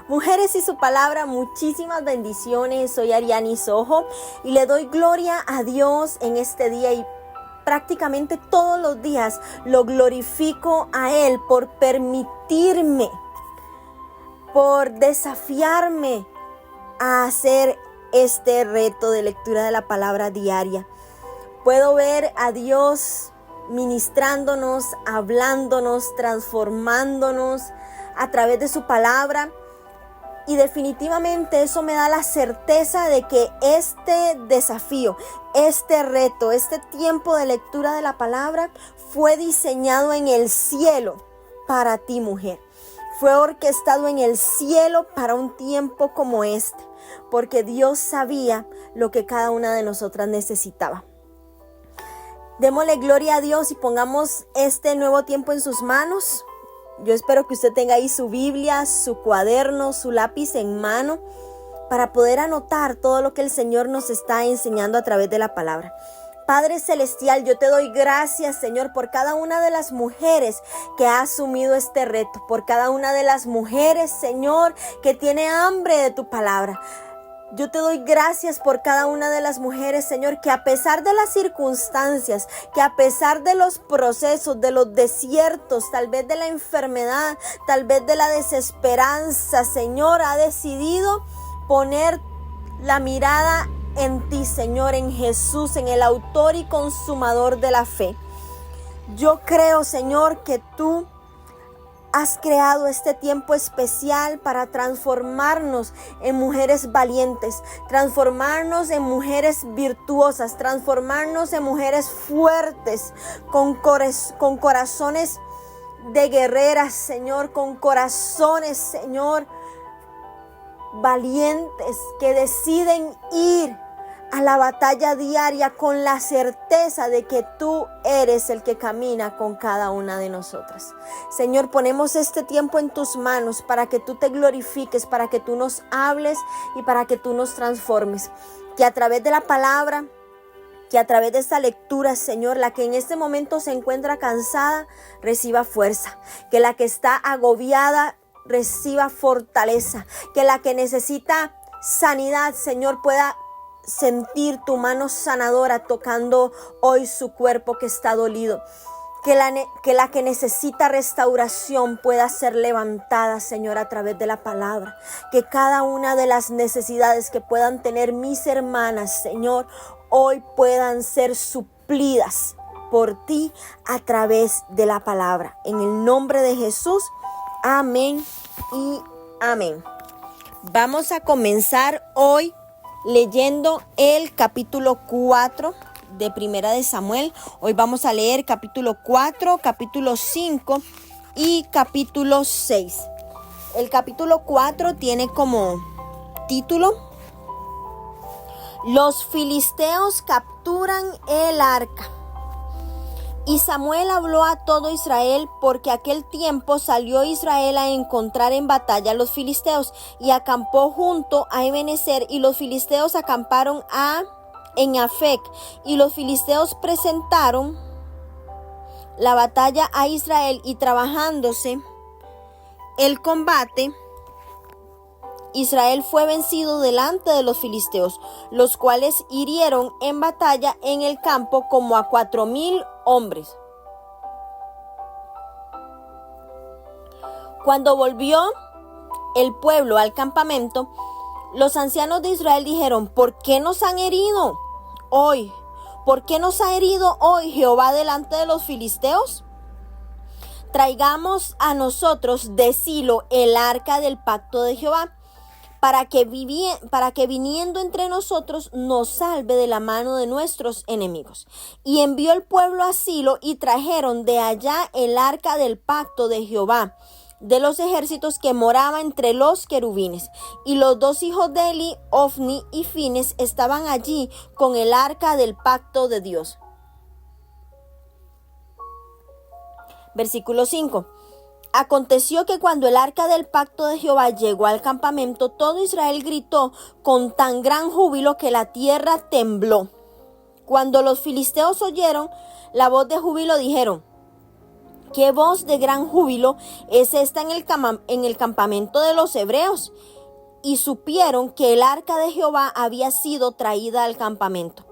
Mujeres y su palabra, muchísimas bendiciones. Soy Ariani Sojo y le doy gloria a Dios en este día y prácticamente todos los días lo glorifico a Él por permitirme, por desafiarme a hacer este reto de lectura de la palabra diaria. Puedo ver a Dios ministrándonos, hablándonos, transformándonos a través de su palabra. Y definitivamente eso me da la certeza de que este desafío, este reto, este tiempo de lectura de la palabra fue diseñado en el cielo para ti, mujer. Fue orquestado en el cielo para un tiempo como este, porque Dios sabía lo que cada una de nosotras necesitaba. Démosle gloria a Dios y pongamos este nuevo tiempo en sus manos. Yo espero que usted tenga ahí su Biblia, su cuaderno, su lápiz en mano para poder anotar todo lo que el Señor nos está enseñando a través de la palabra. Padre Celestial, yo te doy gracias, Señor, por cada una de las mujeres que ha asumido este reto, por cada una de las mujeres, Señor, que tiene hambre de tu palabra. Yo te doy gracias por cada una de las mujeres, Señor, que a pesar de las circunstancias, que a pesar de los procesos, de los desiertos, tal vez de la enfermedad, tal vez de la desesperanza, Señor, ha decidido poner la mirada en ti, Señor, en Jesús, en el autor y consumador de la fe. Yo creo, Señor, que tú has creado este tiempo especial para transformarnos en mujeres valientes, transformarnos en mujeres virtuosas, transformarnos en mujeres fuertes, con corazones de guerreras, Señor, con corazones, Señor, valientes que deciden ir a la batalla diaria con la certeza de que tú eres el que camina con cada una de nosotras. Señor, ponemos este tiempo en tus manos para que tú te glorifiques, para que tú nos hables y para que tú nos transformes. Que a través de la palabra, que a través de esta lectura, Señor, la que en este momento se encuentra cansada, reciba fuerza. Que la que está agobiada, reciba fortaleza. Que la que necesita sanidad, Señor, pueda sentir tu mano sanadora tocando hoy su cuerpo que está dolido. Que la que necesita restauración pueda ser levantada, Señor, a través de la palabra. Que cada una de las necesidades que puedan tener mis hermanas, Señor, hoy puedan ser suplidas por ti a través de la palabra. En el nombre de Jesús, amén y amén. Vamos a comenzar hoy leyendo el capítulo 4 de Primera de Samuel. Hoy vamos a leer capítulo 4, capítulo 5 y capítulo 6. El capítulo 4 tiene como título: Los filisteos capturan el arca. Y Samuel habló a todo Israel, porque aquel tiempo salió Israel a encontrar en batalla a los filisteos, y acampó junto a Ebenezer, y los filisteos acamparon en Afec, y los filisteos presentaron la batalla a Israel, y trabajándose el combate, Israel fue vencido delante de los filisteos, los cuales hirieron en batalla en el campo como a 4,000 hombres. Cuando volvió el pueblo al campamento, los ancianos de Israel dijeron: ¿por qué nos han herido hoy? ¿Por qué nos ha herido hoy Jehová delante de los filisteos? Traigamos a nosotros de Silo el arca del pacto de Jehová, para que viniendo entre nosotros nos salve de la mano de nuestros enemigos. Y envió el pueblo a Silo, y trajeron de allá el arca del pacto de Jehová de los ejércitos, que moraba entre los querubines. Y los dos hijos de Eli, Ofni y Fines, estaban allí con el arca del pacto de Dios. Versículo 5. Aconteció que cuando el arca del pacto de Jehová llegó al campamento, todo Israel gritó con tan gran júbilo que la tierra tembló. Cuando los filisteos oyeron la voz de júbilo, dijeron: ¿Qué voz de gran júbilo es esta en el campamento de los hebreos? Y supieron que el arca de Jehová había sido traída al campamento.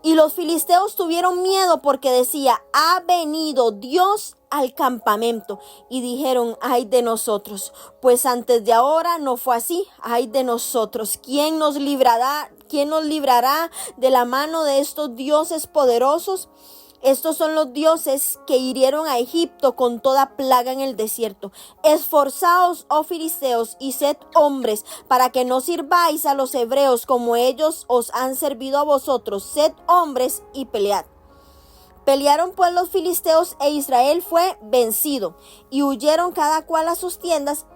Y los filisteos tuvieron miedo porque decía: ha venido Dios al campamento. Y dijeron: ay de nosotros, pues antes de ahora no fue así. Ay de nosotros, ¿quién nos librará de la mano de estos dioses poderosos? Estos son los dioses que hirieron a Egipto con toda plaga en el desierto. Esforzaos, oh filisteos, y sed hombres, para que no sirváis a los hebreos como ellos os han servido a vosotros. Sed hombres y pelead. Pelearon pues los filisteos, e Israel fue vencido, y huyeron cada cual a sus tiendas,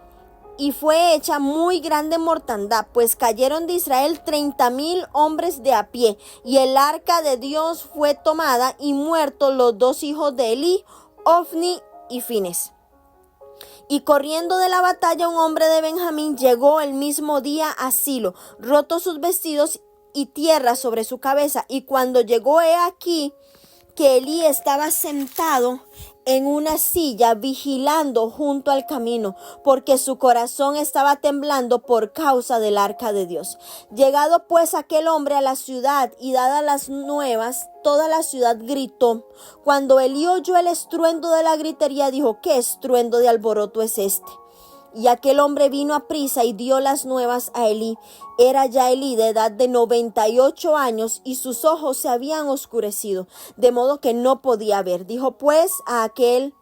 y fue hecha muy grande mortandad, pues cayeron de Israel 30,000 hombres de a pie, y el arca de Dios fue tomada, y muertos los dos hijos de Elí, Ofni y Fines. Y corriendo de la batalla un hombre de Benjamín llegó el mismo día a Silo, roto sus vestidos y tierra sobre su cabeza, y cuando llegó, he aquí que Elí estaba sentado en una silla vigilando junto al camino, porque su corazón estaba temblando por causa del arca de Dios. Llegado pues aquel hombre a la ciudad y dadas las nuevas, toda la ciudad gritó. Cuando Elí oyó el estruendo de la gritería, dijo: ¿qué estruendo de alboroto es este? Y aquel hombre vino a prisa y dio las nuevas a Elí. Era ya Elí de edad de 98 años y sus ojos se habían oscurecido, de modo que no podía ver. Dijo pues a aquel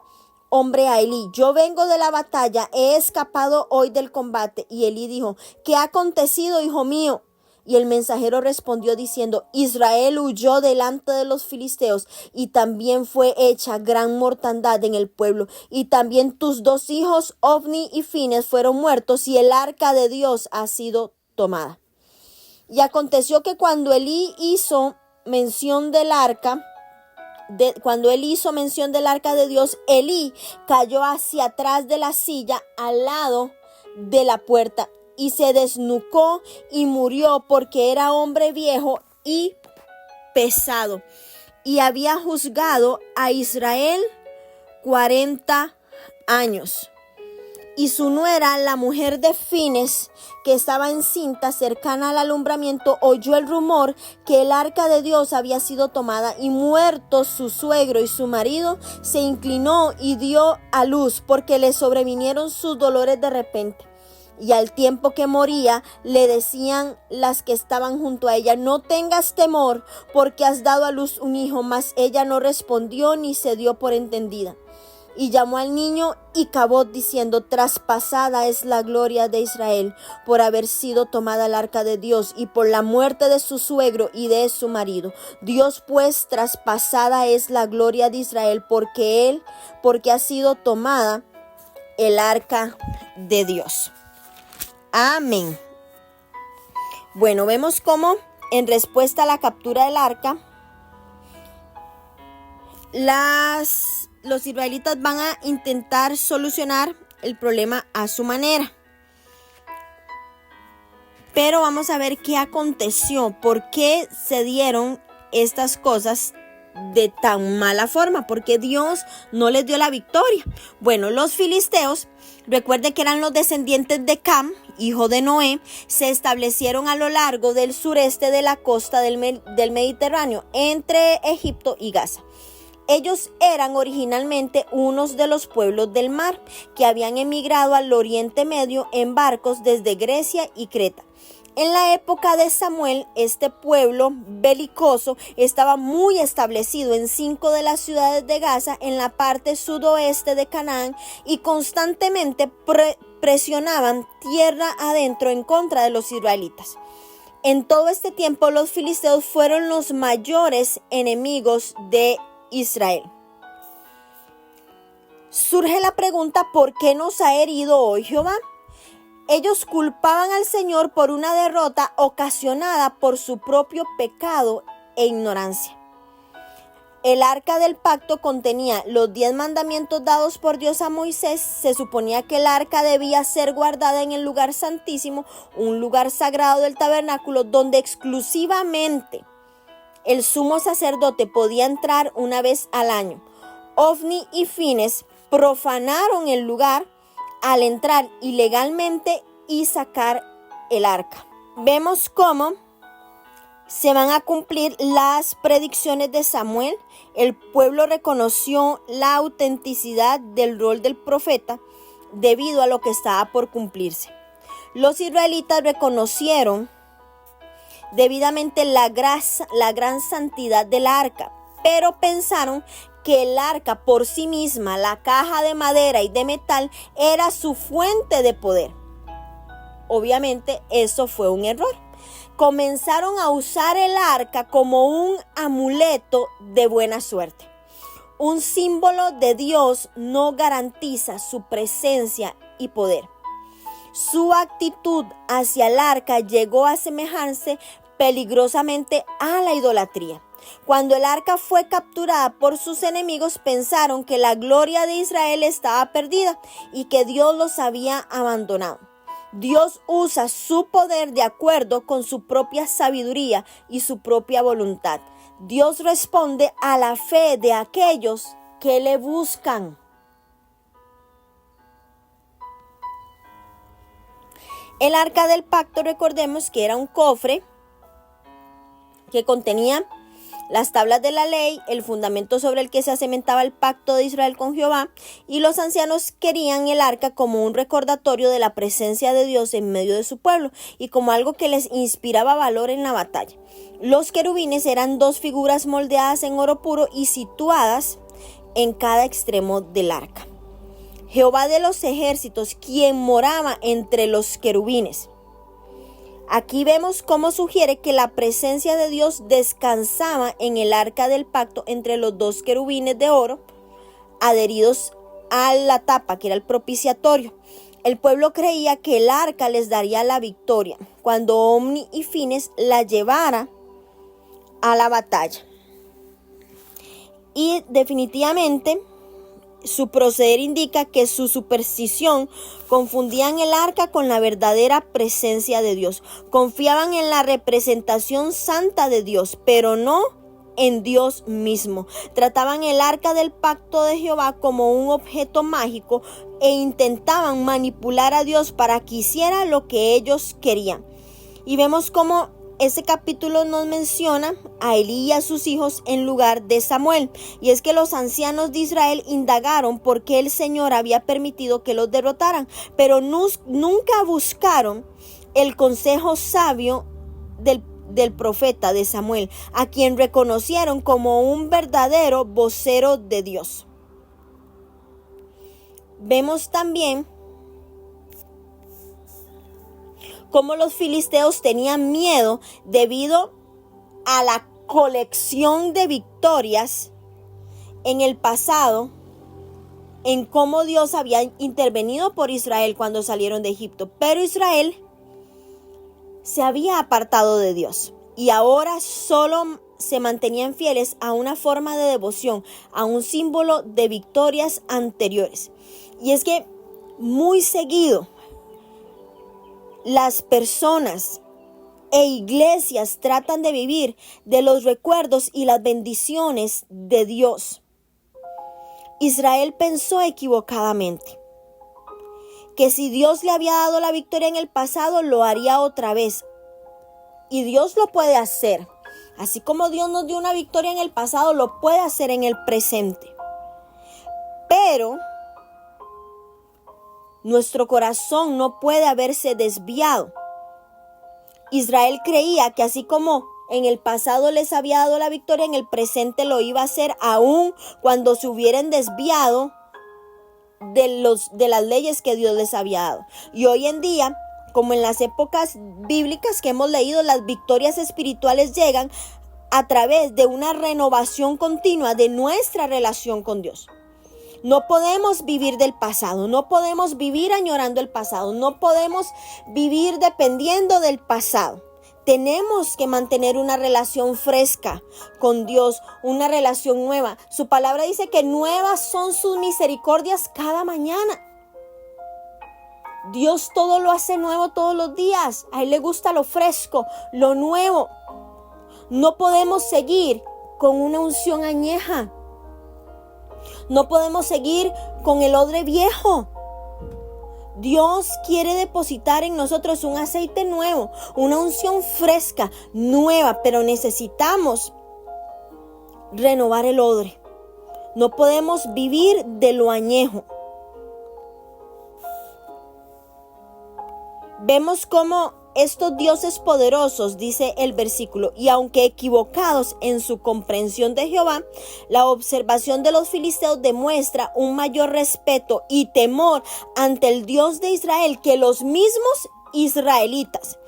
hombre a Elí: yo vengo de la batalla, he escapado hoy del combate. Y Elí dijo: ¿qué ha acontecido, hijo mío? Y el mensajero respondió diciendo: Israel huyó delante de los filisteos, y también fue hecha gran mortandad en el pueblo. Y también tus dos hijos, Ofni y Fines, fueron muertos, y el arca de Dios ha sido tomada. Y aconteció que cuando él hizo mención del arca de Dios, Elí cayó hacia atrás de la silla al lado de la puerta, y se desnucó y murió, porque era hombre viejo y pesado, y había juzgado a Israel 40 años. Y su nuera, la mujer de Fines, que estaba encinta cercana al alumbramiento, oyó el rumor que el arca de Dios había sido tomada, y muertos su suegro y su marido, se inclinó y dio a luz, porque le sobrevinieron sus dolores de repente. Y al tiempo que moría, le decían las que estaban junto a ella: no tengas temor, porque has dado a luz un hijo. Mas ella no respondió ni se dio por entendida. Y llamó al niño Icabod, diciendo: traspasada es la gloria de Israel por haber sido tomada el arca de Dios, y por la muerte de su suegro y de su marido. Dios pues, traspasada es la gloria de Israel, porque ha sido tomada el arca de Dios. Amén. Bueno, vemos cómo en respuesta a la captura del arca, los israelitas van a intentar solucionar el problema a su manera. Pero vamos a ver qué aconteció, por qué se dieron estas cosas de tan mala forma, porque Dios no les dio la victoria. Bueno, los filisteos, recuerden que eran los descendientes de Cam, hijo de Noé, se establecieron a lo largo del sureste de la costa del Mediterráneo, entre Egipto y Gaza. Ellos eran originalmente unos de los pueblos del mar que habían emigrado al Oriente Medio en barcos desde Grecia y Creta. En la época de Samuel, este pueblo belicoso estaba muy establecido en 5 de las ciudades de Gaza, en la parte sudoeste de Canaán, y constantemente presionaban tierra adentro en contra de los israelitas. En todo este tiempo, los filisteos fueron los mayores enemigos de Israel. Surge la pregunta: ¿por qué nos ha herido hoy Jehová? Ellos culpaban al Señor por una derrota ocasionada por su propio pecado e ignorancia. El arca del pacto contenía los 10 mandamientos dados por Dios a Moisés. Se suponía que el arca debía ser guardada en el lugar santísimo, un lugar sagrado del tabernáculo, donde exclusivamente el sumo sacerdote podía entrar una vez al año. Ofni y Fines profanaron el lugar al entrar ilegalmente y sacar el arca. Vemos cómo se van a cumplir las predicciones de Samuel. El pueblo reconoció la autenticidad del rol del profeta debido a lo que estaba por cumplirse. Los israelitas reconocieron debidamente la gran santidad del arca, pero pensaron que el arca por sí misma, la caja de madera y de metal, era su fuente de poder. Obviamente eso fue un error. Comenzaron a usar el arca como un amuleto de buena suerte. Un símbolo de Dios no garantiza su presencia y poder. Su actitud hacia el arca llegó a asemejarse peligrosamente a la idolatría. Cuando el arca fue capturada por sus enemigos, pensaron que la gloria de Israel estaba perdida y que Dios los había abandonado. Dios usa su poder de acuerdo con su propia sabiduría y su propia voluntad. Dios responde a la fe de aquellos que le buscan. El arca del pacto, recordemos que era un cofre que contenía las tablas de la ley, el fundamento sobre el que se cimentaba el pacto de Israel con Jehová, y los ancianos querían el arca como un recordatorio de la presencia de Dios en medio de su pueblo y como algo que les inspiraba valor en la batalla. Los querubines eran dos figuras moldeadas en oro puro y situadas en cada extremo del arca. Jehová de los ejércitos, quien moraba entre los querubines. Aquí vemos cómo sugiere que la presencia de Dios descansaba en el arca del pacto entre los dos querubines de oro adheridos a la tapa, que era el propiciatorio. El pueblo creía que el arca les daría la victoria cuando Omni y Fines la llevara a la batalla. Y definitivamente su proceder indica que su superstición confundían el arca con la verdadera presencia de Dios. Confiaban en la representación santa de Dios, pero no en Dios mismo. Trataban el arca del pacto de Jehová como un objeto mágico e intentaban manipular a Dios para que hiciera lo que ellos querían. Y vemos cómo ese capítulo nos menciona a Elí y a sus hijos en lugar de Samuel. Y es que los ancianos de Israel indagaron por qué el Señor había permitido que los derrotaran, pero nunca buscaron el consejo sabio del profeta de Samuel, a quien reconocieron como un verdadero vocero de Dios. Vemos también cómo los filisteos tenían miedo debido a la colección de victorias en el pasado, en cómo Dios había intervenido por Israel cuando salieron de Egipto. Pero Israel se había apartado de Dios y ahora solo se mantenían fieles a una forma de devoción, a un símbolo de victorias anteriores. Y es que muy seguido las personas e iglesias tratan de vivir de los recuerdos y las bendiciones de Dios. Israel pensó equivocadamente que si Dios le había dado la victoria en el pasado, lo haría otra vez. Y Dios lo puede hacer. Así como Dios nos dio una victoria en el pasado, lo puede hacer en el presente. Pero nuestro corazón no puede haberse desviado. Israel creía que así como en el pasado les había dado la victoria, en el presente lo iba a hacer aún cuando se hubieran desviado de las leyes que Dios les había dado. Y hoy en día, como en las épocas bíblicas que hemos leído, las victorias espirituales llegan a través de una renovación continua de nuestra relación con Dios. No podemos vivir del pasado, no podemos vivir añorando el pasado, no podemos vivir dependiendo del pasado. Tenemos que mantener una relación fresca con Dios, una relación nueva. Su palabra dice que nuevas son sus misericordias cada mañana. Dios todo lo hace nuevo todos los días. A Él le gusta lo fresco, lo nuevo. No podemos seguir con una unción añeja. No podemos seguir con el odre viejo. Dios quiere depositar en nosotros un aceite nuevo, una unción fresca, nueva, pero necesitamos renovar el odre. No podemos vivir de lo añejo. Vemos cómo estos dioses poderosos, dice el versículo, y aunque equivocados en su comprensión de Jehová, la observación de los filisteos demuestra un mayor respeto y temor ante el Dios de Israel que los mismos israelitas.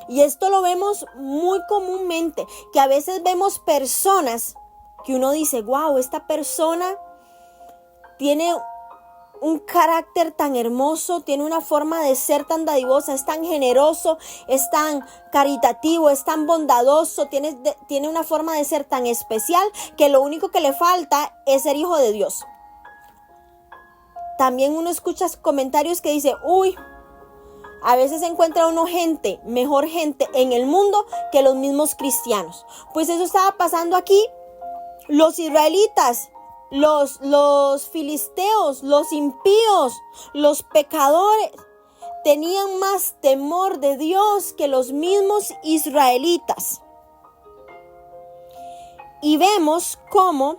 Y esto lo vemos muy comúnmente, que a veces vemos personas que uno dice, wow, esta persona tiene un carácter tan hermoso, tiene una forma de ser tan dadivosa, es tan generoso, es tan caritativo, es tan bondadoso, tiene una forma de ser tan especial que lo único que le falta es ser hijo de Dios. También uno escucha comentarios que dice, uy, a veces encuentra uno mejor gente en el mundo que los mismos cristianos. Pues eso estaba pasando aquí. Los israelitas, los filisteos, los impíos, los pecadores, tenían más temor de Dios que los mismos israelitas. Y vemos cómo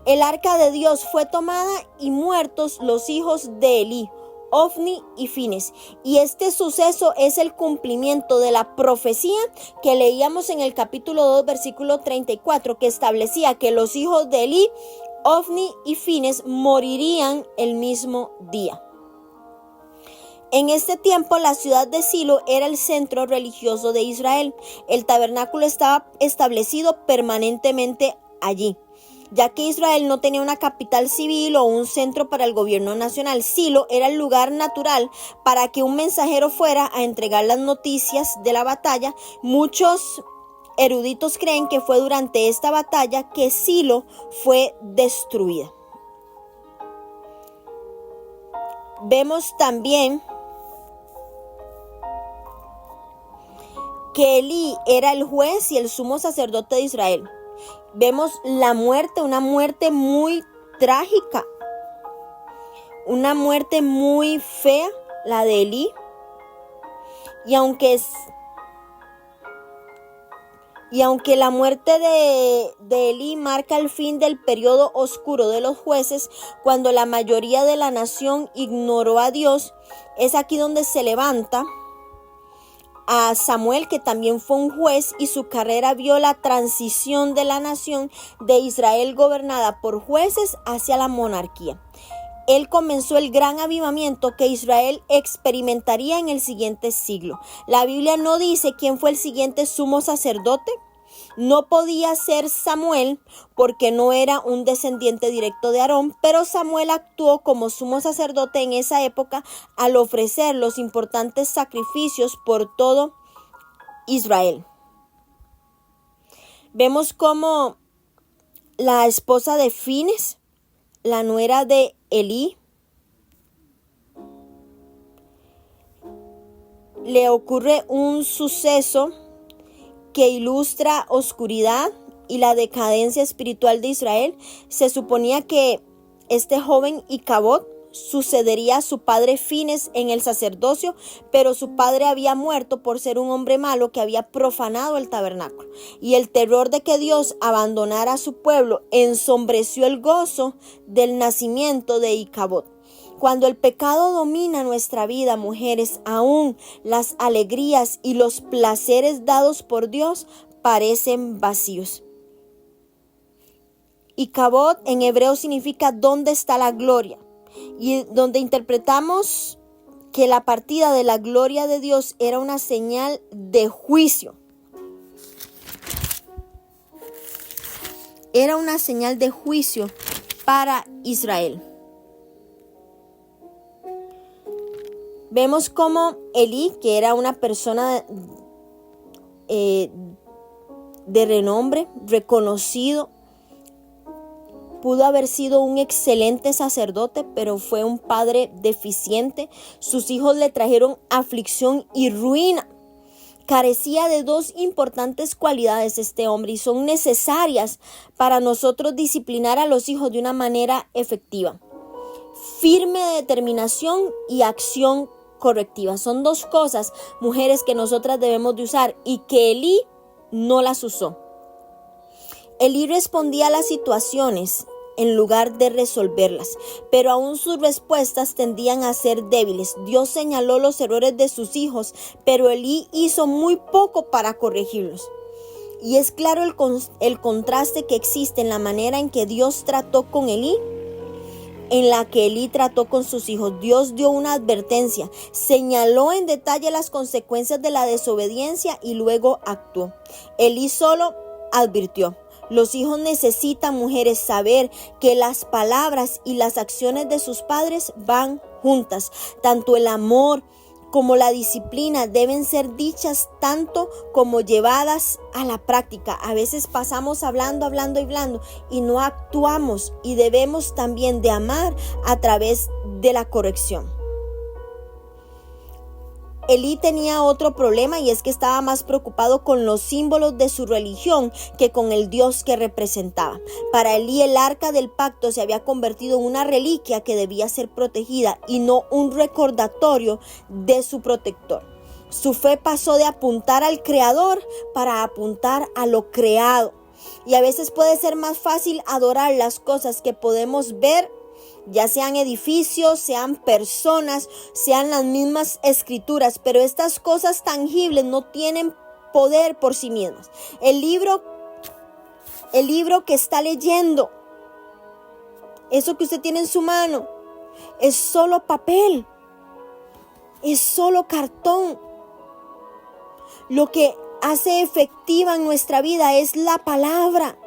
el arca de Dios fue tomada y muertos los hijos de Elí, Ofni y Fines. Y este suceso es el cumplimiento de la profecía que leíamos en el capítulo 2, versículo 34, que establecía que los hijos de Elí, Ofni y Fines morirían el mismo día. En este tiempo la ciudad de Silo era el centro religioso de Israel. El tabernáculo estaba establecido permanentemente allí. Ya que Israel no tenía una capital civil o un centro para el gobierno nacional, Silo era el lugar natural para que un mensajero fuera a entregar las noticias de la batalla. Muchos eruditos creen que fue durante esta batalla que Silo fue destruida. Vemos también que Elí era el juez y el sumo sacerdote de Israel. Vemos la muerte, una muerte muy trágica, una muerte muy fea, la de Elí. Y aunque la muerte de Elí marca el fin del periodo oscuro de los jueces, cuando la mayoría de la nación ignoró a Dios, es aquí donde se levanta a Samuel, que también fue un juez, y su carrera vio la transición de la nación de Israel gobernada por jueces hacia la monarquía. Él comenzó el gran avivamiento que Israel experimentaría en el siguiente siglo. La Biblia no dice quién fue el siguiente sumo sacerdote. No podía ser Samuel porque no era un descendiente directo de Aarón, pero Samuel actuó como sumo sacerdote en esa época al ofrecer los importantes sacrificios por todo Israel. Vemos cómo la esposa de Fines, la nuera de Elí, le ocurre un suceso que ilustra oscuridad y la decadencia espiritual de Israel. Se suponía que este joven Icabod sucedería a su padre Fines en el sacerdocio, pero su padre había muerto por ser un hombre malo que había profanado el tabernáculo. Y el terror de que Dios abandonara a su pueblo ensombreció el gozo del nacimiento de Icabod. Cuando el pecado domina nuestra vida, mujeres, aún las alegrías y los placeres dados por Dios parecen vacíos. Icabod en hebreo significa ¿dónde está la gloria? Y donde interpretamos que la partida de la gloria de Dios era una señal de juicio. Era una señal de juicio para Israel. Vemos cómo Elí, que era una persona de renombre, reconocido, pudo haber sido un excelente sacerdote, pero fue un padre deficiente. Sus hijos le trajeron aflicción y ruina. Carecía de dos importantes cualidades este hombre y son necesarias para nosotros disciplinar a los hijos de una manera efectiva: firme determinación y acción correctiva. Son dos cosas, mujeres, que nosotras debemos de usar y que Elí no las usó. Elí respondía a las situaciones en lugar de resolverlas, pero aún sus respuestas tendían a ser débiles. Dios señaló los errores de sus hijos, pero Elí hizo muy poco para corregirlos. Y es claro el contraste que existe en la manera en que Dios trató con Elí, en la que Elí trató con sus hijos. Dios dio una advertencia, señaló en detalle las consecuencias de la desobediencia y luego actuó. Elí solo advirtió. Los hijos necesitan, mujeres, saber que las palabras y las acciones de sus padres van juntas. Tanto el amor como la disciplina deben ser dichas tanto como llevadas a la práctica. A veces pasamos hablando y no actuamos, y debemos también de amar a través de la corrección. Elí tenía otro problema, y es que estaba más preocupado con los símbolos de su religión que con el Dios que representaba. Para Elí, el arca del pacto se había convertido en una reliquia que debía ser protegida y no un recordatorio de su protector. Su fe pasó de apuntar al Creador para apuntar a lo creado. Y a veces puede ser más fácil adorar las cosas que podemos ver, ya sean edificios, sean personas, sean las mismas escrituras, pero estas cosas tangibles no tienen poder por sí mismas. El libro que está leyendo, eso que usted tiene en su mano, es solo papel, es solo cartón. Lo que hace efectiva en nuestra vida es la palabra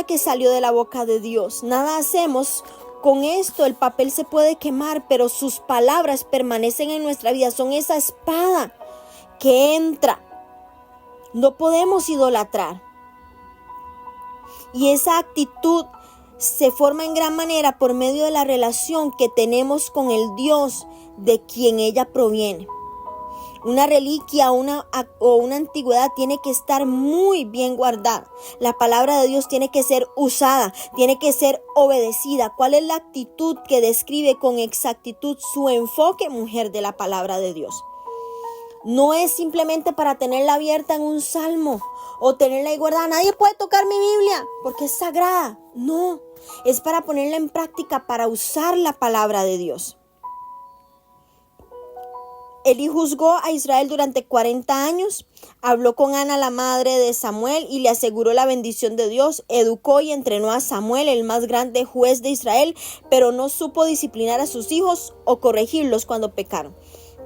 que salió de la boca de Dios. Nada hacemos con esto. El papel se puede quemar, pero sus palabras permanecen en nuestra vida. Son esa espada que entra. No podemos idolatrar. Y esa actitud se forma en gran manera por medio de la relación que tenemos con el Dios de quien ella proviene. Una reliquia o una antigüedad tiene que estar muy bien guardada. La palabra de Dios tiene que ser usada, tiene que ser obedecida. ¿Cuál es la actitud que describe con exactitud su enfoque, mujer, de la palabra de Dios? No es simplemente para tenerla abierta en un salmo o tenerla ahí guardada. Nadie puede tocar mi Biblia porque es sagrada. No, es para ponerla en práctica, para usar la palabra de Dios. Elí juzgó a Israel durante 40 años, habló con Ana, la madre de Samuel, y le aseguró la bendición de Dios. Educó y entrenó a Samuel, el más grande juez de Israel, pero no supo disciplinar a sus hijos o corregirlos cuando pecaron.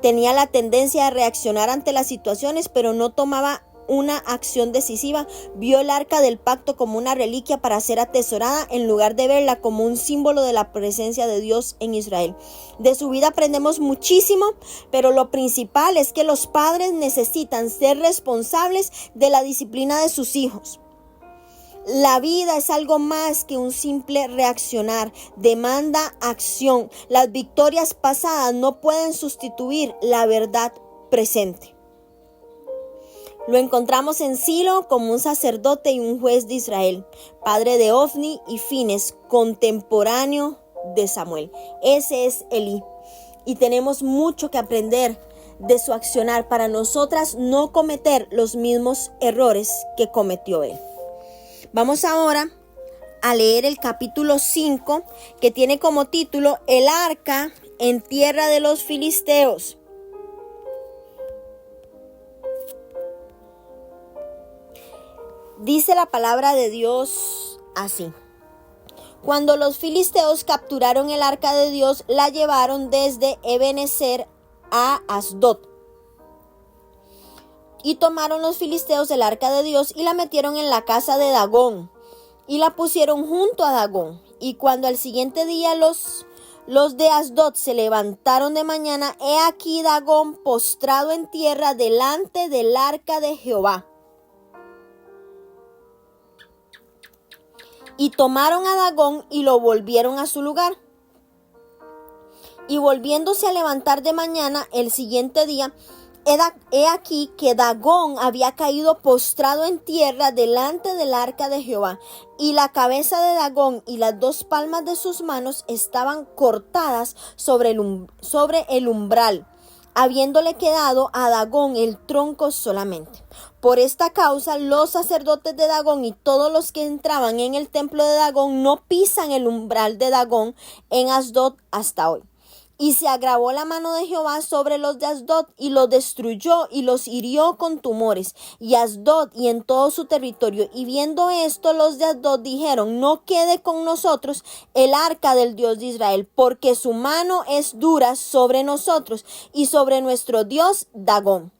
Tenía la tendencia a reaccionar ante las situaciones, pero no tomaba una acción decisiva. Vio el arca del pacto como una reliquia para ser atesorada en lugar de verla como un símbolo de la presencia de Dios en Israel. De su vida aprendemos muchísimo, pero lo principal es que los padres necesitan ser responsables de la disciplina de sus hijos. La vida es algo más que un simple reaccionar, demanda acción. Las victorias pasadas no pueden sustituir la verdad presente. Lo encontramos en Silo como un sacerdote y un juez de Israel, padre de Ofni y Fines, contemporáneo de Samuel. Ese es Elí, y tenemos mucho que aprender de su accionar para nosotras no cometer los mismos errores que cometió él. Vamos ahora a leer el capítulo 5, que tiene como título El arca en tierra de los filisteos. Dice la palabra de Dios así: cuando los filisteos capturaron el arca de Dios, la llevaron desde Ebenezer a Asdod. Y tomaron los filisteos el arca de Dios y la metieron en la casa de Dagón y la pusieron junto a Dagón. Y cuando al siguiente día los de Asdod se levantaron de mañana, he aquí Dagón postrado en tierra delante del arca de Jehová. Y tomaron a Dagón y lo volvieron a su lugar. Y volviéndose a levantar de mañana el siguiente día, He aquí que Dagón había caído postrado en tierra delante del arca de Jehová, y la cabeza de Dagón y las 2 palmas de sus manos estaban cortadas sobre el umbral, habiéndole quedado a Dagón el tronco solamente. Por esta causa, los sacerdotes de Dagón y todos los que entraban en el templo de Dagón no pisan el umbral de Dagón en Asdod hasta hoy. Y se agravó la mano de Jehová sobre los de Asdod, y los destruyó y los hirió con tumores, y Asdod y en todo su territorio. Y viendo esto, los de Asdod dijeron: no quede con nosotros el arca del Dios de Israel, porque su mano es dura sobre nosotros y sobre nuestro Dios Dagón.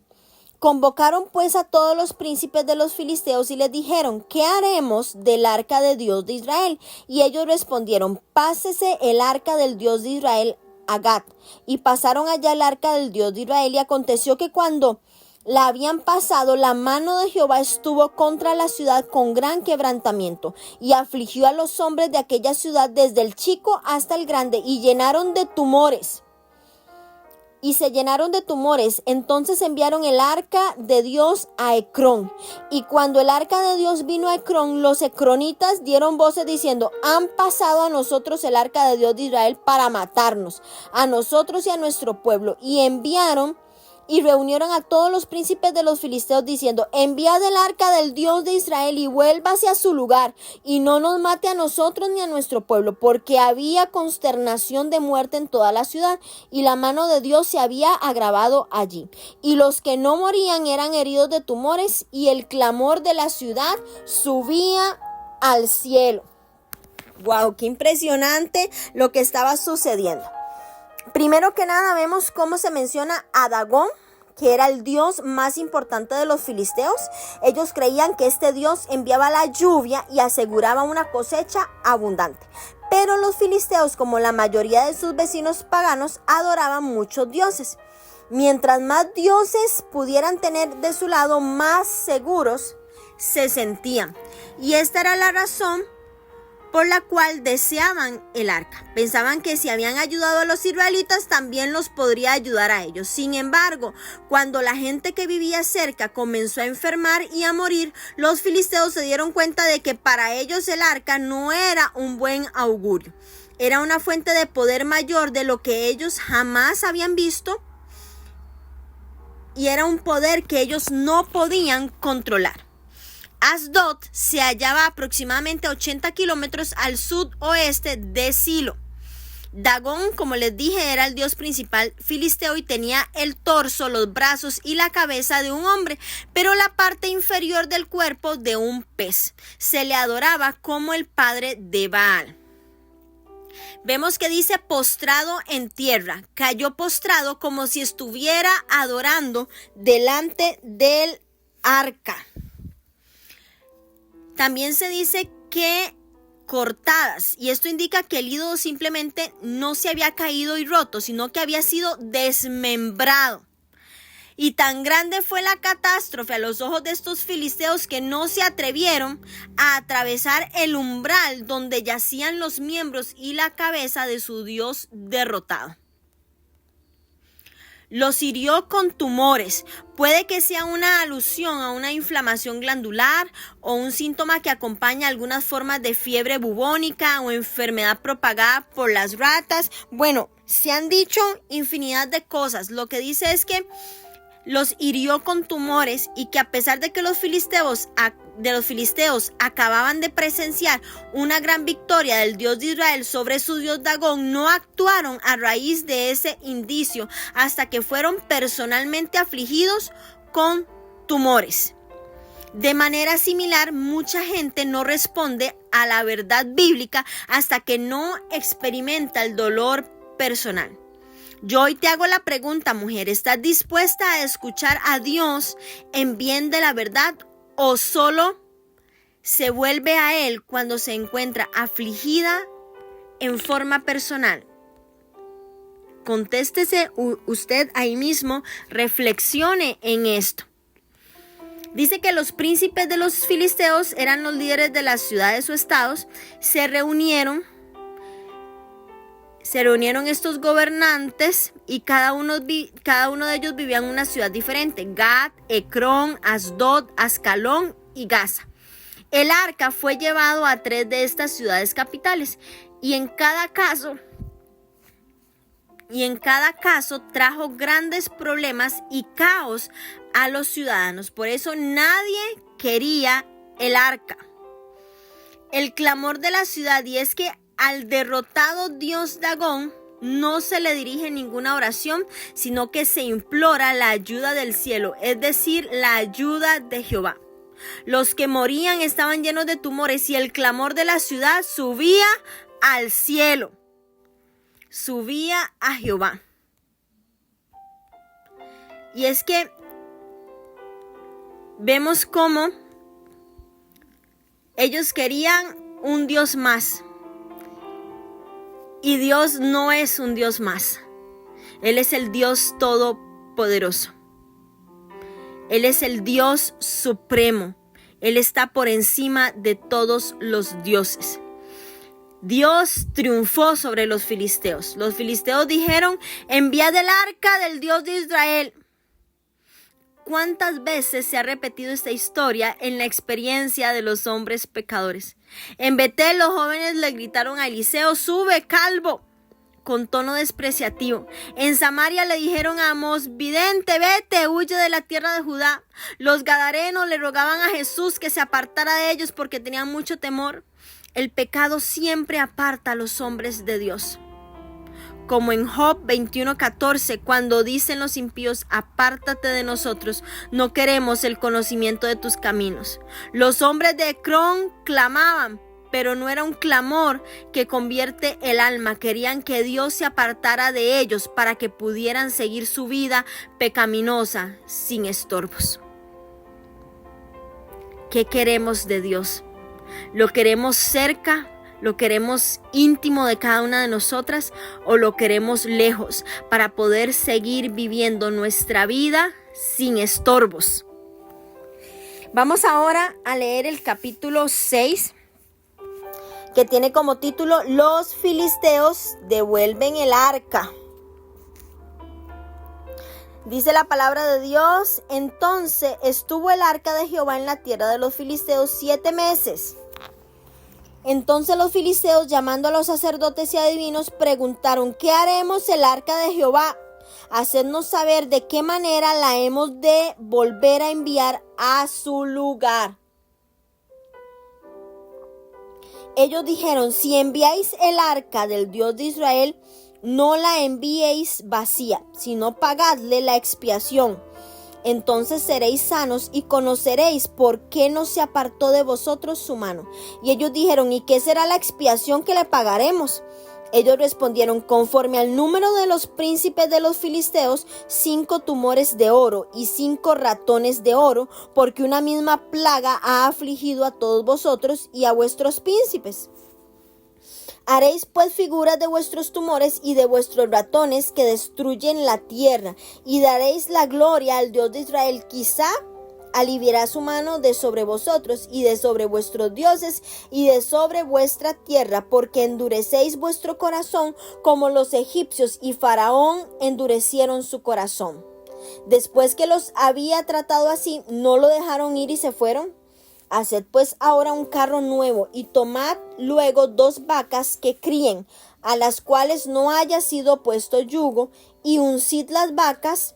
Convocaron pues a todos los príncipes de los filisteos y les dijeron: ¿qué haremos del arca de Dios de Israel? Y ellos respondieron: pásese el arca del Dios de Israel a Gat. Y pasaron allá el arca del Dios de Israel, y aconteció que cuando la habían pasado, la mano de Jehová estuvo contra la ciudad con gran quebrantamiento, y afligió a los hombres de aquella ciudad desde el chico hasta el grande, y se llenaron de tumores. Entonces enviaron el arca de Dios a Ecrón. Y cuando el arca de Dios vino a Ecrón, los ecronitas dieron voces diciendo: han pasado a nosotros el arca de Dios de Israel para matarnos, a nosotros y a nuestro pueblo. Y enviaron y reunieron a todos los príncipes de los filisteos diciendo: enviad el arca del Dios de Israel y vuélvase a su lugar, y no nos mate a nosotros ni a nuestro pueblo, porque había consternación de muerte en toda la ciudad, y la mano de Dios se había agravado allí. Y los que no morían eran heridos de tumores, y el clamor de la ciudad subía al cielo. ¡Wow! ¡Qué impresionante lo que estaba sucediendo! Primero que nada vemos cómo se menciona a Dagón, que era el dios más importante de los filisteos. Ellos creían que este dios enviaba la lluvia y aseguraba una cosecha abundante. Pero los filisteos, como la mayoría de sus vecinos paganos, adoraban muchos dioses. Mientras más dioses pudieran tener de su lado, más seguros se sentían. Y esta era la razón por la cual deseaban el arca. Pensaban que si habían ayudado a los israelitas, también los podría ayudar a ellos. Sin embargo, cuando la gente que vivía cerca comenzó a enfermar y a morir, los filisteos se dieron cuenta de que para ellos el arca no era un buen augurio. Era una fuente de poder mayor de lo que ellos jamás habían visto, y era un poder que ellos no podían controlar. Asdod se hallaba aproximadamente 80 kilómetros al sudoeste de Silo. Dagón, como les dije, era el dios principal filisteo y tenía el torso, los brazos y la cabeza de un hombre, pero la parte inferior del cuerpo de un pez. Se le adoraba como el padre de Baal. Vemos que dice postrado en tierra. Cayó postrado como si estuviera adorando delante del arca. También se dice que cortadas, y esto indica que el ídolo simplemente no se había caído y roto, sino que había sido desmembrado. Y tan grande fue la catástrofe a los ojos de estos filisteos que no se atrevieron a atravesar el umbral donde yacían los miembros y la cabeza de su dios derrotado. Los hirió con tumores. Puede que sea una alusión a una inflamación glandular o un síntoma que acompaña algunas formas de fiebre bubónica o enfermedad propagada por las ratas. Bueno, se han dicho infinidad de cosas. Lo que dice es que los hirió con tumores, y que a pesar de que los filisteos acababan de presenciar una gran victoria del Dios de Israel sobre su dios Dagón, no actuaron a raíz de ese indicio hasta que fueron personalmente afligidos con tumores. De manera similar, mucha gente no responde a la verdad bíblica hasta que no experimenta el dolor personal. Yo hoy te hago la pregunta, mujer: ¿estás dispuesta a escuchar a Dios en bien de la verdad, o solo se vuelve a Él cuando se encuentra afligida en forma personal? Contéstese usted ahí mismo, reflexione en esto. Dice que los príncipes de los filisteos eran los líderes de las ciudades o estados, se reunieron se reunieron estos gobernantes y cada uno de ellos vivía en una ciudad diferente: Gad, Ecrón, Asdod, Ascalón y Gaza. El arca fue llevado a 3 de estas ciudades capitales y en cada caso trajo grandes problemas y caos a los ciudadanos. Por eso nadie quería el arca. El clamor de la ciudad, y es que al derrotado dios Dagón no se le dirige ninguna oración, sino que se implora la ayuda del cielo, es decir, la ayuda de Jehová. Los que morían estaban llenos de tumores y el clamor de la ciudad subía al cielo, subía a Jehová. Y es que vemos cómo ellos querían un Dios más. Y Dios no es un Dios más. Él es el Dios todopoderoso. Él es el Dios supremo. Él está por encima de todos los dioses. Dios triunfó sobre los filisteos. Los filisteos dijeron: enviad el arca del Dios de Israel. ¿Cuántas veces se ha repetido esta historia en la experiencia de los hombres pecadores? En Betel los jóvenes le gritaron a Eliseo: sube, calvo, con tono despreciativo. En Samaria le dijeron a Amós: vidente, vete, huye de la tierra de Judá. Los gadarenos le rogaban a Jesús que se apartara de ellos porque tenían mucho temor. El pecado siempre aparta a los hombres de Dios. Como en Job 21:14, cuando dicen los impíos: apártate de nosotros, no queremos el conocimiento de tus caminos. Los hombres de Ecrón clamaban, pero no era un clamor que convierte el alma. Querían que Dios se apartara de ellos para que pudieran seguir su vida pecaminosa sin estorbos. ¿Qué queremos de Dios? ¿Lo queremos cerca? ¿Lo queremos íntimo de cada una de nosotras o lo queremos lejos para poder seguir viviendo nuestra vida sin estorbos? Vamos ahora a leer el capítulo 6, que tiene como título: Los filisteos devuelven el arca. Dice la palabra de Dios: entonces estuvo el arca de Jehová en la tierra de los filisteos 7 meses. Entonces los filisteos, llamando a los sacerdotes y adivinos, preguntaron: ¿qué haremos el arca de Jehová? Hacednos saber de qué manera la hemos de volver a enviar a su lugar. Ellos dijeron: si enviáis el arca del Dios de Israel, no la enviéis vacía, sino pagadle la expiación. Entonces seréis sanos y conoceréis por qué no se apartó de vosotros su mano. Y ellos dijeron: ¿y qué será la expiación que le pagaremos? Ellos respondieron: conforme al número de los príncipes de los filisteos, 5 tumores de oro y 5 ratones de oro, porque una misma plaga ha afligido a todos vosotros y a vuestros príncipes. Haréis pues figuras de vuestros tumores y de vuestros ratones que destruyen la tierra, y daréis la gloria al Dios de Israel. Quizá aliviará su mano de sobre vosotros y de sobre vuestros dioses y de sobre vuestra tierra, porque endurecéis vuestro corazón como los egipcios, y Faraón endurecieron su corazón. Después que los había tratado así, no lo dejaron ir y se fueron. Haced pues ahora un carro nuevo y tomad luego 2 vacas que críen, a las cuales no haya sido puesto yugo, y uncid las vacas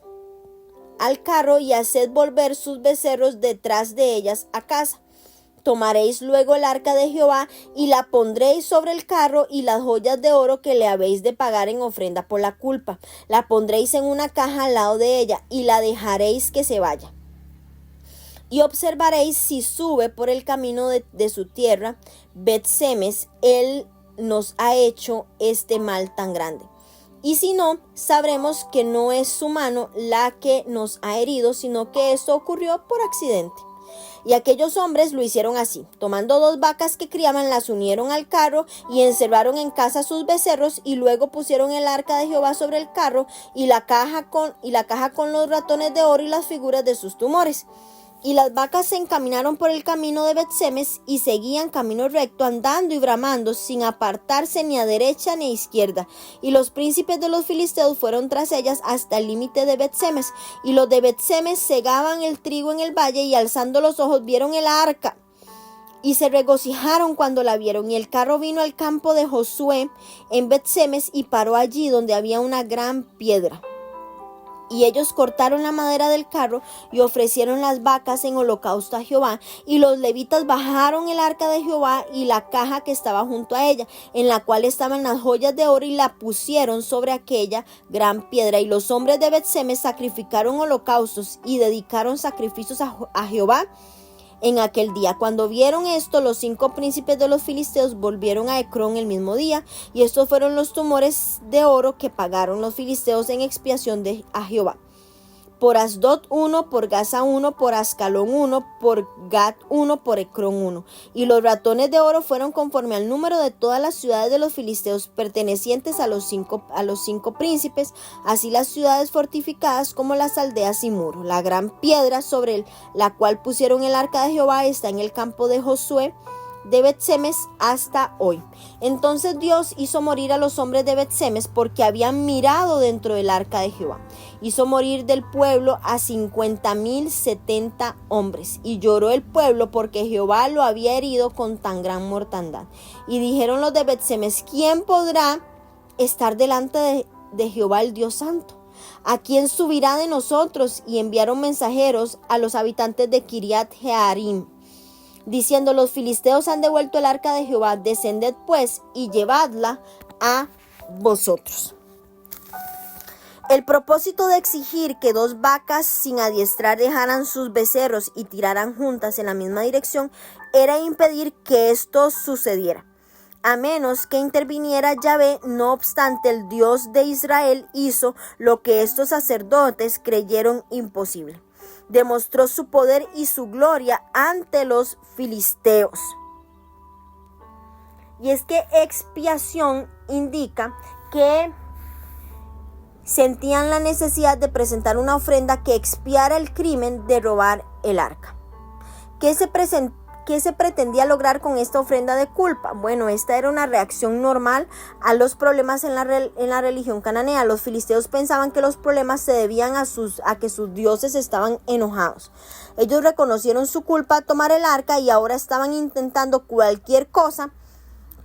al carro y haced volver sus becerros detrás de ellas a casa. Tomaréis luego el arca de Jehová y la pondréis sobre el carro, y las joyas de oro que le habéis de pagar en ofrenda por la culpa, la pondréis en una caja al lado de ella y la dejaréis que se vaya. Y observaréis si sube por el camino de su tierra, Bet-Semes, él nos ha hecho este mal tan grande. Y si no, sabremos que no es su mano la que nos ha herido, sino que esto ocurrió por accidente. Y aquellos hombres lo hicieron así. Tomando 2 vacas que criaban, las unieron al carro y encerraron en casa sus becerros, y luego pusieron el arca de Jehová sobre el carro y la caja con los ratones de oro y las figuras de sus tumores. Y las vacas se encaminaron por el camino de Bet-Semes y seguían camino recto, andando y bramando, sin apartarse ni a derecha ni a izquierda. Y los príncipes de los filisteos fueron tras ellas hasta el límite de Bet-Semes. Y los de Bet-Semes segaban el trigo en el valle, y alzando los ojos vieron el arca. Y se regocijaron cuando la vieron. Y el carro vino al campo de Josué en Bet-Semes y paró allí donde había una gran piedra. Y ellos cortaron la madera del carro y ofrecieron las vacas en holocausto a Jehová. Y los levitas bajaron el arca de Jehová y la caja que estaba junto a ella, en la cual estaban las joyas de oro, y la pusieron sobre aquella gran piedra. Y los hombres de Bet-Semes sacrificaron holocaustos y dedicaron sacrificios a Jehová en aquel día. Cuando vieron esto, los 5 príncipes de los filisteos volvieron a Ecrón el mismo día, y estos fueron los tumores de oro que pagaron los filisteos en expiación a Jehová: por Asdod 1, por Gaza 1, por Ascalón 1, por Gat 1, por Ecrón 1. Y los ratones de oro fueron conforme al número de todas las ciudades de los filisteos, pertenecientes a los cinco príncipes, así las ciudades fortificadas como las aldeas y muros. La gran piedra sobre la cual pusieron el arca de Jehová está en el campo de Josué de Bet-Semes hasta hoy. Entonces Dios hizo morir a los hombres de Bet-Semes porque habían mirado dentro del arca de Jehová. Hizo morir del pueblo a 50,070 hombres. Y lloró el pueblo porque Jehová lo había herido con tan gran mortandad. Y dijeron los de Bet-Semes: ¿quién podrá estar delante de Jehová el Dios Santo? ¿A quién subirá de nosotros? Y enviaron mensajeros a los habitantes de Kiriat Jearim, diciendo: los filisteos han devuelto el arca de Jehová, descended pues y llevadla a vosotros. El propósito de exigir que 2 vacas sin adiestrar dejaran sus becerros y tiraran juntas en la misma dirección era impedir que esto sucediera, a menos que interviniera Yahvé. No obstante, el Dios de Israel hizo lo que estos sacerdotes creyeron imposible: demostró su poder y su gloria ante los filisteos. Y es que expiación indica que sentían la necesidad de presentar una ofrenda que expiara el crimen de robar el arca. ¿Qué se pretendía lograr con esta ofrenda de culpa? Bueno, esta era una reacción normal a los problemas en la religión cananea. Los filisteos pensaban que los problemas se debían a que sus dioses estaban enojados. Ellos reconocieron su culpa al tomar el arca y ahora estaban intentando cualquier cosa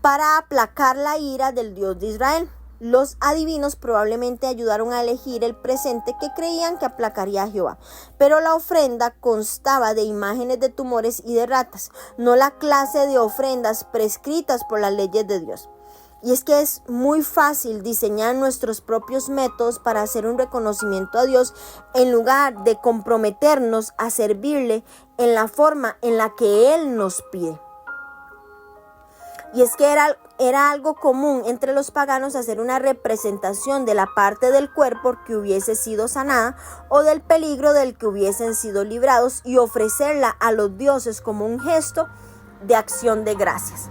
para aplacar la ira del Dios de Israel. Los adivinos probablemente ayudaron a elegir el presente que creían que aplacaría a Jehová, pero la ofrenda constaba de imágenes de tumores y de ratas, no la clase de ofrendas prescritas por las leyes de Dios. Y es que es muy fácil diseñar nuestros propios métodos para hacer un reconocimiento a Dios, en lugar de comprometernos a servirle en la forma en la que Él nos pide. Y es que era algo común entre los paganos hacer una representación de la parte del cuerpo que hubiese sido sanada o del peligro del que hubiesen sido librados y ofrecerla a los dioses como un gesto de acción de gracias.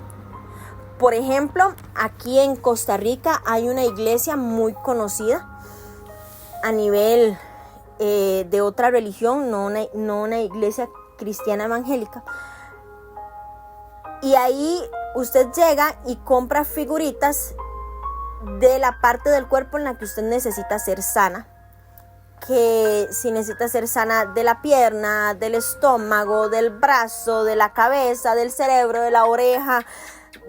Por ejemplo, aquí en Costa Rica hay una iglesia muy conocida a nivel de otra religión, no una iglesia cristiana evangélica. Y ahí usted llega y compra figuritas de la parte del cuerpo en la que usted necesita ser sana. Que si necesita ser sana de la pierna, del estómago, del brazo, de la cabeza, del cerebro, de la oreja,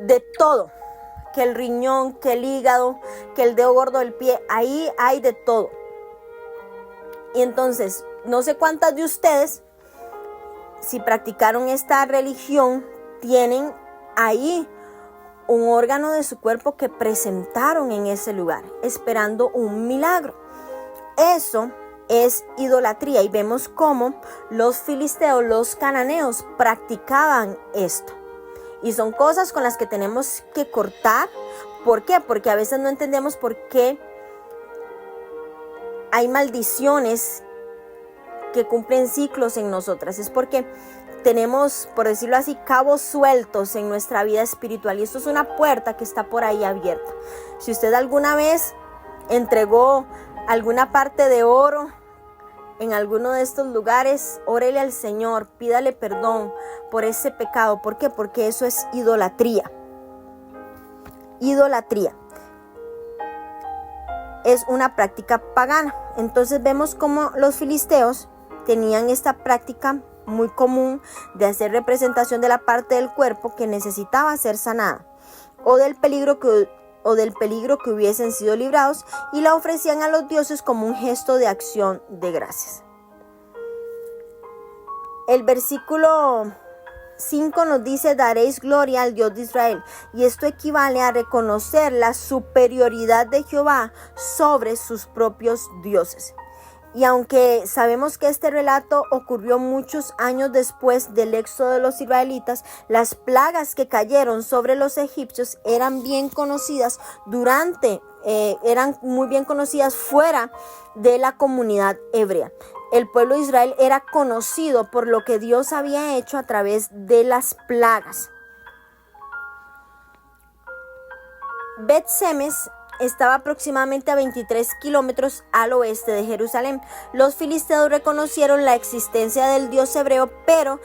de todo. Que el riñón, que el hígado, que el dedo gordo del pie, ahí hay de todo. Y entonces, no sé cuántas de ustedes, si practicaron esta religión, tienen ahí un órgano de su cuerpo que presentaron en ese lugar, esperando un milagro. Eso es idolatría, y vemos cómo los filisteos, los cananeos, practicaban esto. Y son cosas con las que tenemos que cortar. ¿Por qué? Porque a veces no entendemos por qué hay maldiciones que cumplen ciclos en nosotras. Es porque tenemos, por decirlo así, cabos sueltos en nuestra vida espiritual, y esto es una puerta que está por ahí abierta. Si usted alguna vez entregó alguna parte de oro en alguno de estos lugares, órele al Señor, pídale perdón por ese pecado. ¿Por qué? Porque eso es idolatría. Idolatría es una práctica pagana. Entonces vemos cómo los filisteos tenían esta práctica muy común de hacer representación de la parte del cuerpo que necesitaba ser sanada o del peligro que hubiesen sido librados, y la ofrecían a los dioses como un gesto de acción de gracias. El versículo 5 nos dice: daréis gloria al Dios de Israel, y esto equivale a reconocer la superioridad de Jehová sobre sus propios dioses. Y aunque sabemos que este relato ocurrió muchos años después del éxodo de los israelitas, las plagas que cayeron sobre los egipcios eran muy bien conocidas fuera de la comunidad hebrea. El pueblo de Israel era conocido por lo que Dios había hecho a través de las plagas. Bet-Semes estaba aproximadamente a 23 kilómetros al oeste de Jerusalén. Los filisteos reconocieron la existencia del Dios hebreo, pero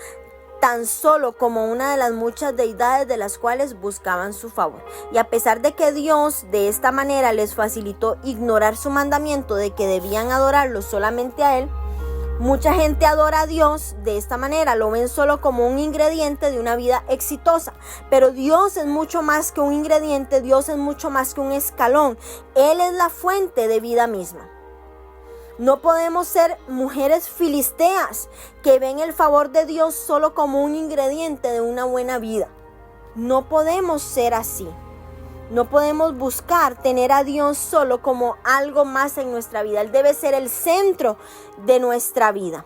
tan solo como una de las muchas deidades de las cuales buscaban su favor. Y a pesar de que Dios de esta manera les facilitó ignorar su mandamiento de que debían adorarlo solamente a Él, mucha gente adora a Dios de esta manera, lo ven solo como un ingrediente de una vida exitosa. Pero Dios es mucho más que un ingrediente, Dios es mucho más que un escalón. Él es la fuente de vida misma. No podemos ser mujeres filisteas que ven el favor de Dios solo como un ingrediente de una buena vida. No podemos ser así. No podemos buscar tener a Dios solo como algo más en nuestra vida. Él debe ser el centro de nuestra vida.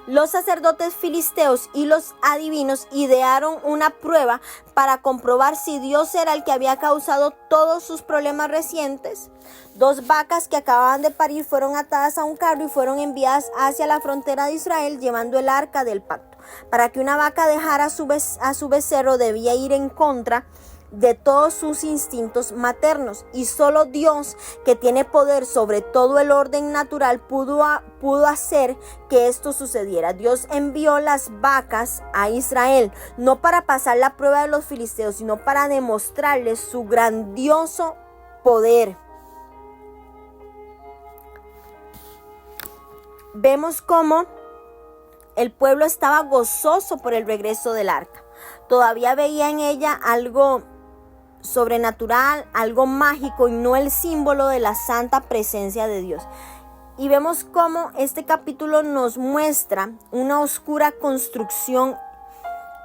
Los sacerdotes filisteos y los adivinos idearon una prueba para comprobar si Dios era el que había causado todos sus problemas recientes. 2 vacas que acababan de parir fueron atadas a un carro y fueron enviadas hacia la frontera de Israel llevando el arca del pacto. Para que una vaca dejara a su becerro debía ir en contra de todos sus instintos maternos, y solo Dios, que tiene poder sobre todo el orden natural, pudo hacer que esto sucediera. Dios envió las vacas a Israel no para pasar la prueba de los filisteos, sino para demostrarles su grandioso poder. Vemos cómo el pueblo estaba gozoso por el regreso del arca. Todavía veía en ella algo sobrenatural, algo mágico, y no el símbolo de la santa presencia de Dios. Y vemos cómo este capítulo nos muestra una oscura construcción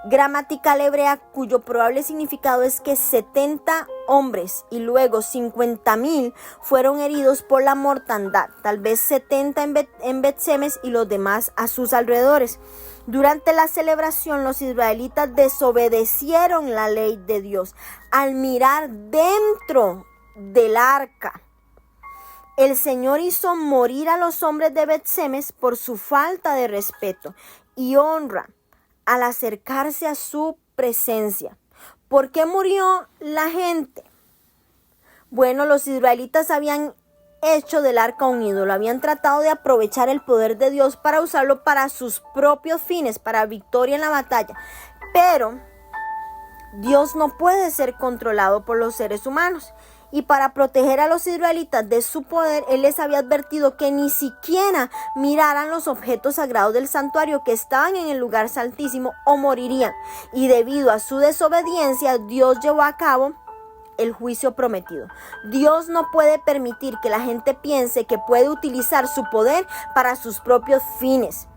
gramatical hebrea cuyo probable significado es que 70 hombres y luego 50,000 fueron heridos por la mortandad, tal vez 70 en Bet-Semes y los demás a sus alrededores. Durante la celebración, los israelitas desobedecieron la ley de Dios al mirar dentro del arca. El Señor hizo morir a los hombres de Bet-Semes por su falta de respeto y honra al acercarse a su presencia. ¿Por qué murió la gente? Bueno, los israelitas habían hecho del arca un ídolo, habían tratado de aprovechar el poder de Dios para usarlo para sus propios fines, para victoria en la batalla. Pero Dios no puede ser controlado por los seres humanos. Y para proteger a los israelitas de su poder, Él les había advertido que ni siquiera miraran los objetos sagrados del santuario que estaban en el lugar santísimo o morirían. Y debido a su desobediencia, Dios llevó a cabo el juicio prometido. Dios no puede permitir que la gente piense que puede utilizar su poder para sus propios fines.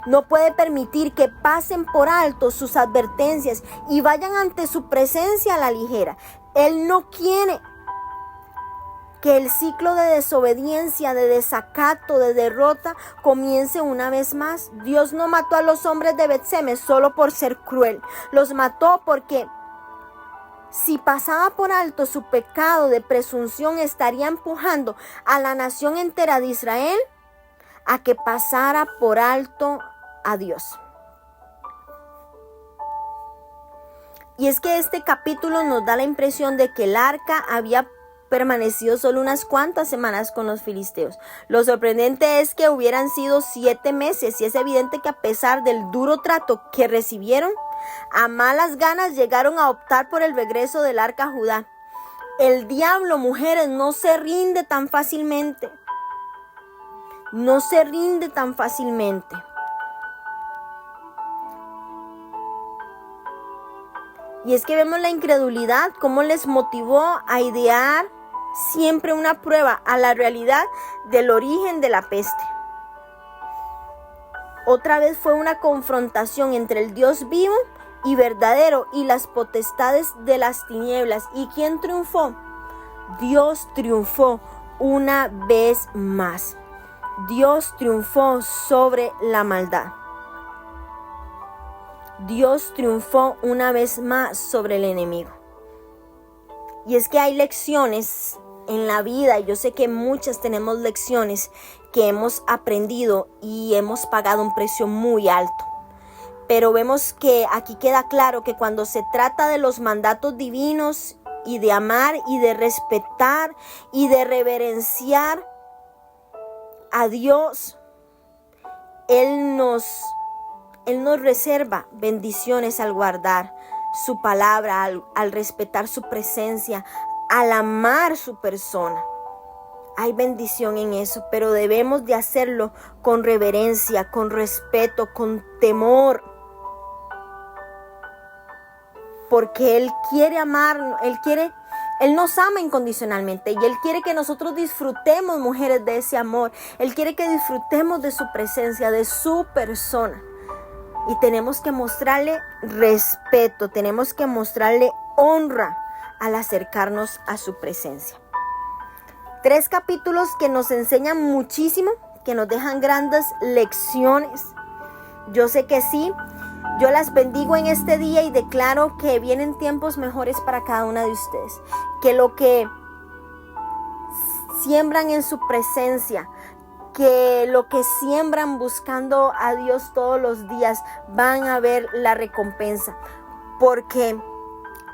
No puede permitir que pasen por alto sus advertencias y vayan ante su presencia a la ligera. Él no quiere que el ciclo de desobediencia, de desacato, de derrota comience una vez más. Dios no mató a los hombres de Bet-Semes solo por ser cruel. Los mató porque si pasaba por alto su pecado de presunción, estaría empujando a la nación entera de Israel a que pasara por alto a Dios. Y es que este capítulo nos da la impresión de que el arca había permanecido solo unas cuantas semanas con los filisteos. Lo sorprendente es que hubieran sido 7 meses y es evidente que a pesar del duro trato que recibieron, a malas ganas llegaron a optar por el regreso del arca a Judá. El diablo, mujeres, no se rinde tan fácilmente. No se rinde tan fácilmente. Y es que vemos la incredulidad, cómo les motivó a idear siempre una prueba a la realidad del origen de la peste. Otra vez fue una confrontación entre el Dios vivo y verdadero y las potestades de las tinieblas. ¿Y quién triunfó? Dios triunfó una vez más. Dios triunfó sobre la maldad. Dios triunfó una vez más sobre el enemigo. Y es que hay lecciones en la vida, yo sé que muchas tenemos lecciones que hemos aprendido y hemos pagado un precio muy alto. Pero vemos que aquí queda claro que cuando se trata de los mandatos divinos y de amar y de respetar y de reverenciar a Dios, Él nos reserva bendiciones al guardar su palabra, al respetar su presencia, al amar su persona. Hay bendición en eso, pero debemos de hacerlo con reverencia, con respeto, con temor. Porque Él quiere amarnos, Él nos ama incondicionalmente y Él quiere que nosotros disfrutemos, mujeres, de ese amor. Él quiere que disfrutemos de su presencia, de su persona. Y tenemos que mostrarle respeto, tenemos que mostrarle honra al acercarnos a su presencia. 3 capítulos que nos enseñan muchísimo, que nos dejan grandes lecciones. Yo sé que sí. Yo las bendigo en este día y declaro que vienen tiempos mejores para cada una de ustedes. Que lo que siembran en su presencia, que lo que siembran buscando a Dios todos los días, van a ver la recompensa. Porque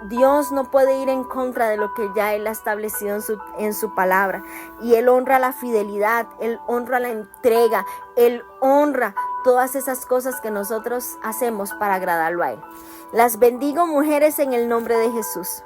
Dios no puede ir en contra de lo que ya Él ha establecido en su palabra. Y Él honra la fidelidad, Él honra la entrega, Él honra todas esas cosas que nosotros hacemos para agradarlo a Él. Las bendigo, mujeres, en el nombre de Jesús.